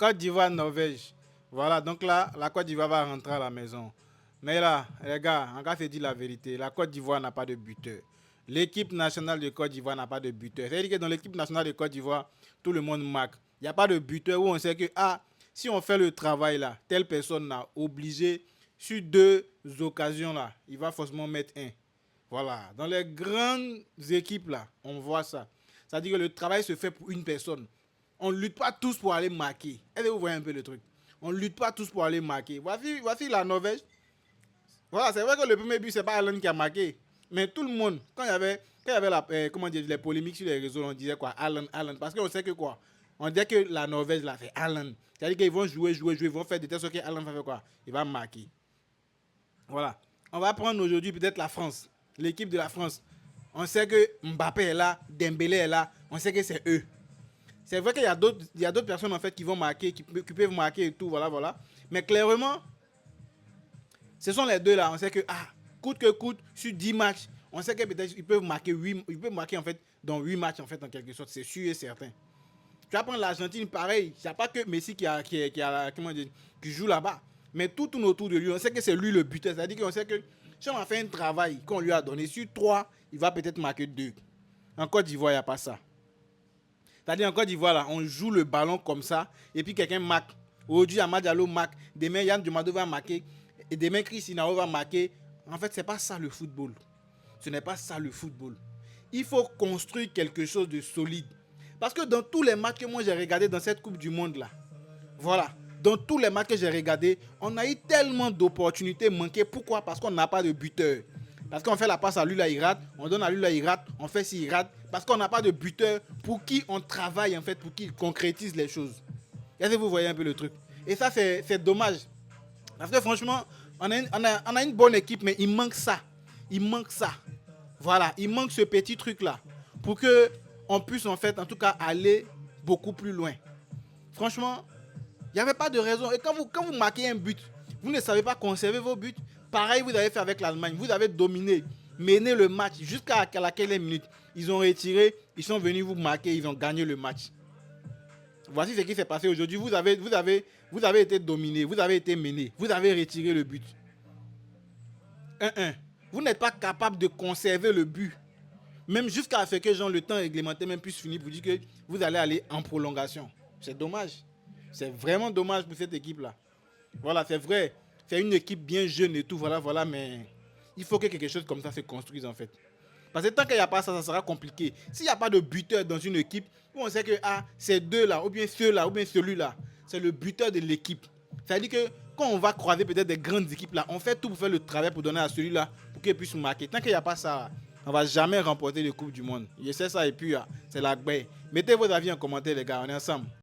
Côte d'Ivoire, Norvège. Voilà, donc là, la Côte d'Ivoire va rentrer à la maison. Mais là, les gars, on va se dire la vérité. La Côte d'Ivoire n'a pas de buteur. L'équipe nationale de Côte d'Ivoire n'a pas de buteur. C'est-à-dire que dans l'équipe nationale de Côte d'Ivoire, tout le monde marque. Il n'y a pas de buteur où on sait que, ah, si on fait le travail là, telle personne là, obligé, sur deux occasions là, il va forcément mettre un. Voilà. Dans les grandes équipes là, on voit ça. C'est-à-dire que le travail se fait pour une personne. On ne lutte pas tous pour aller marquer. Est-ce que vous voyez un peu le truc? On ne lutte pas tous pour aller marquer. Voici la Norvège. Voilà, c'est vrai que le premier but, c'est pas Alan qui a marqué. Mais tout le monde, quand il y avait comment dire, les polémiques sur les réseaux, on disait quoi? Alan, Alan. Parce qu'on sait que quoi? On dit que la Norvège, là, c'est Alan. C'est-à-dire qu'ils vont jouer, ils vont faire des tests. Ok, Alan va faire quoi? Il va marquer. Voilà. On va prendre aujourd'hui peut-être la France. L'équipe de la France. On sait que Mbappé est là, Dembélé est là. On sait que c'est eux. C'est vrai qu'il y a d'autres personnes en fait qui vont marquer, qui peuvent marquer et tout, voilà, voilà. Mais clairement, ce sont les deux là. On sait que, coûte que coûte, sur 10 matchs, on sait que peut-être ils peuvent marquer 8, ils peuvent marquer en fait dans 8 matchs en fait en quelque sorte, c'est sûr et certain. Tu vas prendre l'Argentine, pareil, il n'y a pas que Messi comment dire, qui joue là-bas. Mais tout tourne autour de lui. On sait que c'est lui le buteur. C'est-à-dire qu'on sait que si on a fait un travail qu'on lui a donné sur 3, il va peut-être marquer 2. En Côte d'Ivoire, il n'y a pas ça. C'est-à-dire en Côte d'Ivoire, là, on joue le ballon comme ça, et puis quelqu'un marque. Aujourd'hui, Amad Diallo marque. Demain, Yann Dumado va marquer. Et demain, Chris Inao va marquer. En fait, ce n'est pas ça le football. Ce n'est pas ça le football. Il faut construire quelque chose de solide. Parce que dans tous les matchs que moi j'ai regardés dans cette Coupe du Monde là, voilà, dans tous les matchs que j'ai regardés, on a eu tellement d'opportunités manquées. Pourquoi? Parce qu'on n'a pas de buteur. Parce qu'on fait la passe à lui là, il rate. On donne à lui là, il rate. On fait s'il rate. Parce qu'on n'a pas de buteur pour qui on travaille en fait, pour qu'il concrétise les choses. Est-ce que vous voyez un peu le truc? Et ça, c'est dommage. Parce que franchement, on a une bonne équipe, mais il manque ça. Il manque ça. Voilà, il manque ce petit truc là. Pour que on puisse en fait, en tout cas, aller beaucoup plus loin. Franchement, il n'y avait pas de raison. Et quand vous marquez un but, vous ne savez pas conserver vos buts. Pareil, vous avez fait avec l'Allemagne. Vous avez dominé, mené le match jusqu'à laquelle minute. Ils ont retiré, ils sont venus vous marquer, ils ont gagné le match. Voici ce qui s'est passé aujourd'hui. Vous avez été dominé, vous avez été mené, vous avez retiré le but. 1-1. Vous n'êtes pas capable de conserver le but. Même jusqu'à ce que genre, le temps réglementaire même puisse finir pour dire que vous allez aller en prolongation. C'est dommage. C'est vraiment dommage pour cette équipe-là. Voilà, c'est vrai. C'est une équipe bien jeune et tout, voilà, voilà, mais il faut que quelque chose comme ça se construise en fait. Parce que tant qu'il n'y a pas ça, ça sera compliqué. S'il n'y a pas de buteur dans une équipe, où on sait que ces deux-là, ou bien ceux-là, ou bien celui-là, c'est le buteur de l'équipe. C'est-à-dire que quand on va croiser peut-être des grandes équipes là, on fait tout pour faire le travail pour donner à celui-là, pour qu'il puisse marquer. Tant qu'il n'y a pas ça, on ne va jamais remporter le Coupe du Monde. Je sais ça et puis c'est la baie. Mettez vos avis en commentaire les gars, on est ensemble.